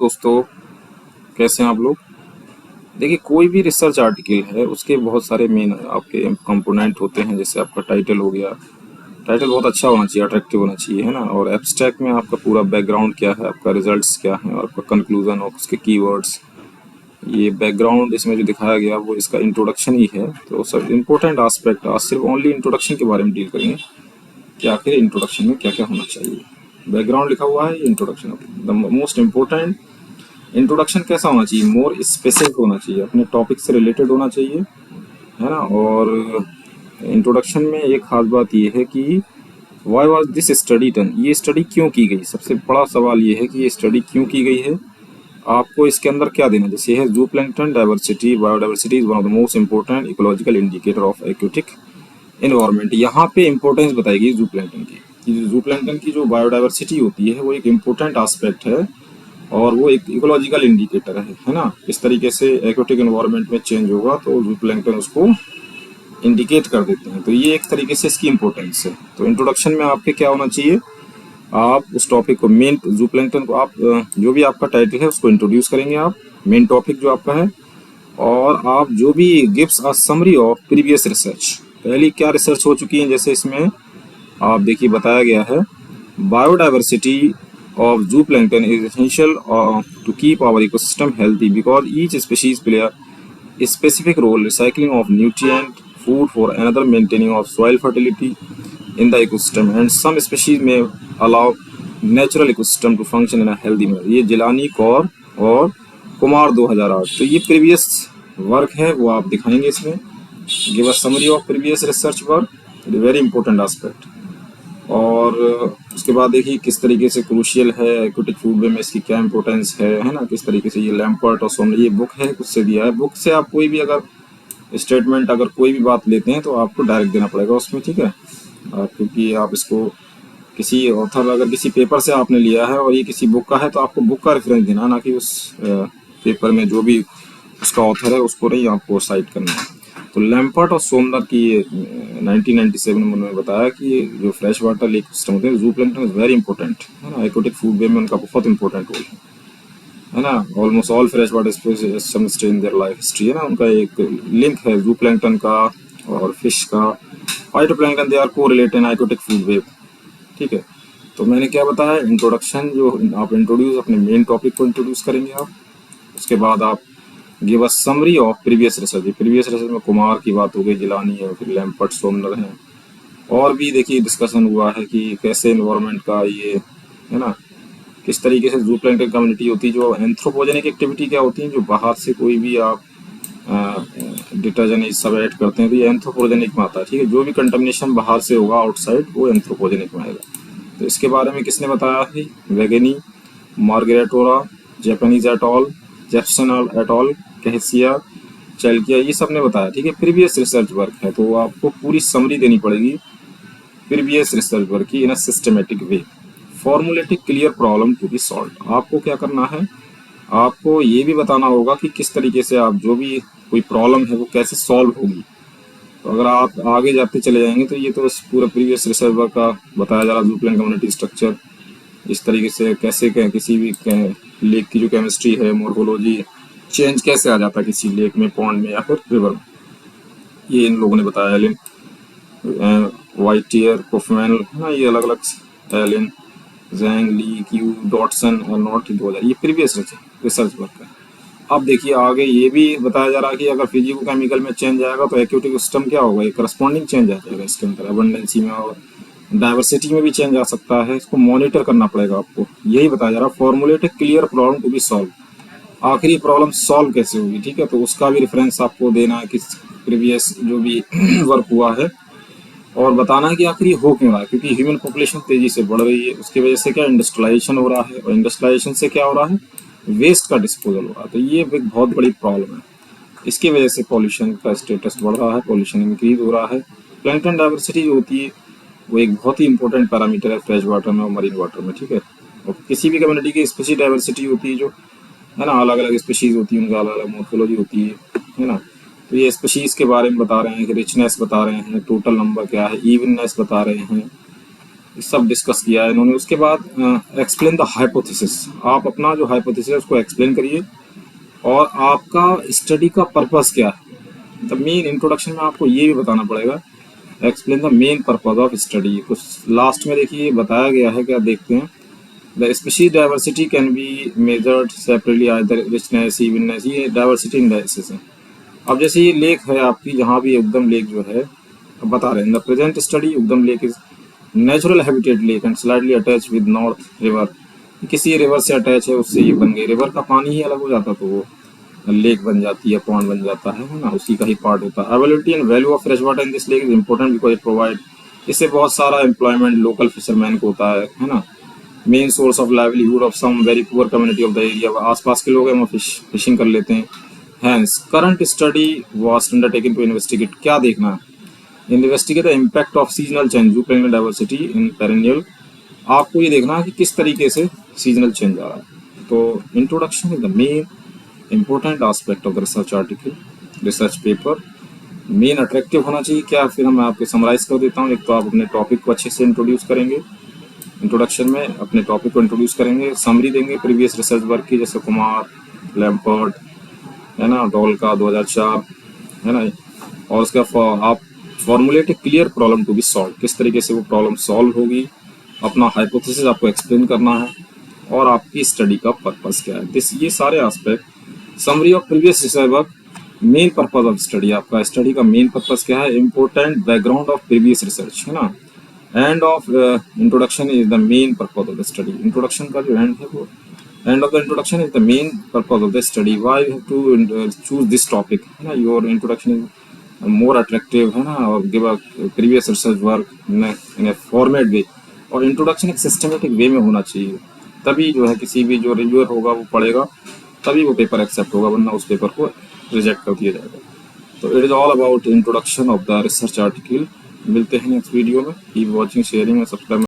दोस्तों, कैसे हैं आप लोग। देखिए, कोई भी रिसर्च आर्टिकल है उसके बहुत सारे मेन आपके कंपोनेंट होते हैं। जैसे आपका टाइटल हो गया, टाइटल बहुत अच्छा होना चाहिए, अट्रैक्टिव होना चाहिए, है ना। और एब्स्ट्रैक्ट में आपका पूरा बैकग्राउंड क्या है, आपका रिजल्ट्स क्या है, और आपका कंक्लूजन और उसके कीवर्ड्स। ये बैकग्राउंड इसमें जो दिखाया गया वो इसका इंट्रोडक्शन ही है। तो सब इंपॉर्टेंट आस्पेक्ट, आज सिर्फ ओनली इंट्रोडक्शन के बारे में डील करेंगे कि आखिर इंट्रोडक्शन में क्या क्या होना चाहिए। बैकग्राउंड लिखा हुआ है, introduction the most important. Introduction कैसा होना चाहिए, मोर स्पेसिफिक होना चाहिए, अपने टॉपिक से रिलेटेड होना चाहिए, है ना। और इंट्रोडक्शन में एक खास बात ये है कि why was this study done, ये स्टडी क्यों की गई। सबसे बड़ा सवाल ये है कि ये स्टडी क्यों की गई है, आपको इसके अंदर क्या देना। जैसे है जू plankton diversity, biodiversity is one of the most important ecological indicator of aquatic environment. यहाँ पे इंपॉर्टेंस बताएगी जू प्लैंक्टन की कि जू प्लैंक्टन की जो बायोडाइवर्सिटी होती है वो एक इम्पोर्टेंट आस्पेक्ट है और वो एक इकोलॉजिकल इंडिकेटर है ना। इस तरीके से एक्वेटिक एनवायरनमेंट में चेंज होगा तो जू प्लैंक्टन उसको इंडिकेट कर देते हैं। तो ये एक तरीके से इसकी इंपॉर्टेंस है। तो इंट्रोडक्शन में आपके क्या होना चाहिए, आप उस टॉपिक को, मेन जू प्लैंक्टन को आप जो भी आपका टाइटल है उसको इंट्रोड्यूस करेंगे आप, मेन टॉपिक जो आपका है। और आप जो भी gives a summary of previous research, पहली क्या रिसर्च हो चुकी है। जैसे इसमें आप देखिए बताया गया है biodiversity of zooplankton is essential to keep our ecosystem healthy because each species play a specific role recycling of nutrient food for another maintaining of soil fertility in the ecosystem and some species may allow natural ecosystem to function in a healthy manner। ये जिलानी कौर और कुमार 2008, तो ये previous work है वो आप दिखाएंगे इसमें। Give a summary of previous research work, very important aspect. और उसके बाद देखिए किस तरीके से क्रूशियल है एक्वेटिक फूड वे में, इसकी क्या इंपॉर्टेंस है ना। किस तरीके से ये लैम्पर्ट और सोमर, ये बुक है उससे दिया है। बुक से आप कोई भी अगर स्टेटमेंट, अगर कोई भी बात लेते हैं तो आपको डायरेक्ट देना पड़ेगा उसमें, ठीक है। क्योंकि आप इसको किसी ऑथर, अगर किसी पेपर से आपने लिया है और ये किसी बुक का है तो आपको बुक का रेफरेंस देना, ना कि उस पेपर में जो भी उसका ऑथर है उसको नहीं आपको साइट करना है। तो लैम्पर्ट और सोमनर की 1997 में उन्होंने बताया कि जो फ्रेश वाटर लेक सिस्टम होते हैं, जू प्लैंक्टन इज वेरी इंपॉर्टेंट, है ना। एक्वेटिक फूड वे में उनका बहुत इंपॉर्टेंट रोल है ना। Almost all fresh water system stay in their life history, है ना। उनका एक लिंक है जू प्लैंक्टन का और फिश का। फाइटोप्लैंक्टन दे आर को रिलेटेड एक्वेटिक फूड वेब, ठीक है। तो मैंने क्या बताया, इंट्रोडक्शन जो आप इंट्रोड्यूस, अपने मेन टॉपिक को इंट्रोड्यूस करेंगे आप। उसके बाद आप give a summary of previous research. Previous research में कुमार की बात हो गई, जिलानी है, फिर लैम्पर्ट, सोमनर है। और भी देखिए डिस्कशन हुआ है कि कैसे इन्वायरमेंट का ये, है ना, किस तरीके से जू प्लैंक्टन कम्युनिटी होती है। जो एंथ्रोपोजेनिक एक्टिविटी क्या होती है, जो बाहर से कोई भी आप डिटर्जेंट सब ऐड करते हैं तो ये एंथ्रोपोजेनिक में आता है, ठीक है। जो भी कंटेमिनेशन बाहर से होगा आउटसाइड वो एंथ्रोपोजेनिक में आएगा। तो इसके बारे में किसने बताया है, वेगेनी, मार्गरेटोरा, जापानीज एटॉल, जेफसन एटॉल, कैसिया, चैल्किया, ये सब ने बताया, ठीक है। प्रीवियस रिसर्च वर्क है तो आपको पूरी समरी देनी पड़ेगी प्रीवियस रिसर्च वर्क की in a systematic way. Formulate clear problem to be solve. आपको क्या करना है, आपको ये भी बताना होगा कि किस तरीके से आप जो भी कोई प्रॉब्लम है वो कैसे सॉल्व होगी। तो अगर आप आगे जाते चले जाएंगे तो ये तो पूरा प्रीवियस रिसर्च वर्क का बताया जा रहा है। जूप्लैंड कम्युनिटी स्ट्रक्चर, इस तरीके से कैसे किसी भी लेक की जो केमिस्ट्री है, मोर्फोलॉजी, चेंज कैसे आ जाता है किसी लेक में, पॉन्ड में या फिर रिवर में, ये इन लोगों ने बताया। एलिन वाइटियर, कोफमैन, ना ये अलग अलग, एलिन, जैंग, ली, क्यू, डॉटसन और नॉट 2000, ये प्रीवियस रिसर्च वर्क है। अब देखिए आगे ये भी बताया जा रहा है कि अगर फिजिको केमिकल में चेंज आएगा तो एक्वेटिक सिस्टम क्या होगा, एक करस्पॉन्डिंग चेंज आ जाएगा इसके अंदर, अबंडेंसी में और डाइवर्सिटी में भी चेंज आ सकता है। इसको मॉनिटर करना पड़ेगा आपको, यही बताया जा रहा है। Formulate a clear problem to be solve, आखिरी प्रॉब्लम सॉल्व कैसे होगी, ठीक है। तो उसका भी रेफरेंस आपको देना है कि प्रीवियस जो भी वर्क हुआ है, और बताना है कि आखिर ये हो क्यों रहा है। क्योंकि ह्यूमन पॉपुलेशन तेजी से बढ़ रही है, उसकी वजह से क्या इंडस्ट्रियलाइजेशन हो रहा है, और इंडस्ट्रियलाइजेशन से क्या हो रहा है, वेस्ट का डिस्पोजल हो रहा है। तो ये एक बहुत बड़ी प्रॉब्लम है, इसकी वजह से पॉल्यूशन का स्टेटस बढ़ रहा है, पॉल्यूशन इंक्रीज हो रहा है। प्लैंक्टन डाइवर्सिटी जो होती है वो एक बहुत ही इंपॉर्टेंट पैरामीटर है फ्रेश वाटर में और मरीन वाटर में, ठीक है। और किसी भी कम्युनिटी की स्पीशीज डाइवर्सिटी होती है जो, है ना, अलग अलग स्पीशीज होती है, उनका अलग अलग मोर्फोलॉजी होती है ना। तो ये स्पीशीज के बारे में बता रहे हैं कि रिचनेस बता रहे हैं, टोटल नंबर क्या है, इवननेस बता रहे हैं, सब डिस्कस किया है इन्होंने। उसके बाद एक्सप्लेन द हाइपोथेसिस, आप अपना जो हाइपोथेसिस है उसको एक्सप्लेन करिए और आपका स्टडी का पर्पस क्या है। द मेन इंट्रोडक्शन में आपको ये भी बताना पड़ेगा, explain the main purpose of study. कुछ लास्ट में देखिए बताया गया है, क्या देखते हैं। The species diversity can be measured separately, either richness evenness, ये डाइवर्सिटी इंडेक्सेस है। अब जैसे ये लेक है आपकी, जहाँ भी उद्गम लेक जो है, अब बता रहे हैं द प्रेजेंट स्टडी उद्गम lake is natural habitat lake and slightly attach with north river. किसी रिवर से अटैच है, उससे ये बन गई। रिवर का पानी ही अलग हो जाता तो वो लेक बन जाती है, पॉन्ड बन जाता है ना, उसी का ही पार्ट होता है। Availability and value of fresh water in this lake is important because it provide, इससे बहुत सारा एम्प्लॉयमेंट लोकल फिशरमैन को होता है ना। Main source of livelihood of some very poor community of the area, आसपास के लोग हैं वो फिशिंग कर लेते हैं। Hence current study was undertaken to investigate, क्या देखना है, investigate the impact of seasonal change zoo perennial diversity in perennial. आपको ये देखना है कि किस तरीके से सीजनल चेंज आ रहा है। तो introduction is the main important aspect of the research article, research paper. Main attractive होना चाहिए क्या, फिर मैं आपको समराइज कर देता हूँ। एक तो आप अपने टॉपिक को अच्छे से इंट्रोड्यूस करेंगे, इंट्रोडक्शन में अपने टॉपिक को इंट्रोड्यूस करेंगे, समरी देंगे प्रीवियस रिसर्च वर्क की, जैसे कुमार, लैम्पर्ट है ना, डॉल का 2004 है ना। और उसका आप formulate a clear problem to be solve, किस तरीके से वो प्रॉब्लम सॉल्व होगी, अपना हाइपोथेसिस आपको एक्सप्लेन करना है और आपकी स्टडी का पर्पस क्या है। दिस ये सारे aspect, summary of previous research work, main purpose of study, आपका स्टडी का मेन पर्पस क्या है, important background of previous research है ना। End of introduction is the main purpose of the study, introduction का जो एंड है वो end of the introduction is the main purpose of the study. Why you have to choose this topic है ना, your introduction is more attractive है ना, और give a previous research work in a format way. और introduction एक systematic way में होना चाहिए, तभी जो है किसी भी जो रिव्यूअर होगा वो पढ़ेगा, तभी वो पेपर एक्सेप्ट होगा, वरना उस पेपर को रिजेक्ट कर दिया जाएगा। तो it is all about introduction of the research article. मिलते हैं नेक्स्ट वीडियो में। कीप वॉचिंग, शेयरिंग और सब्सक्राइब।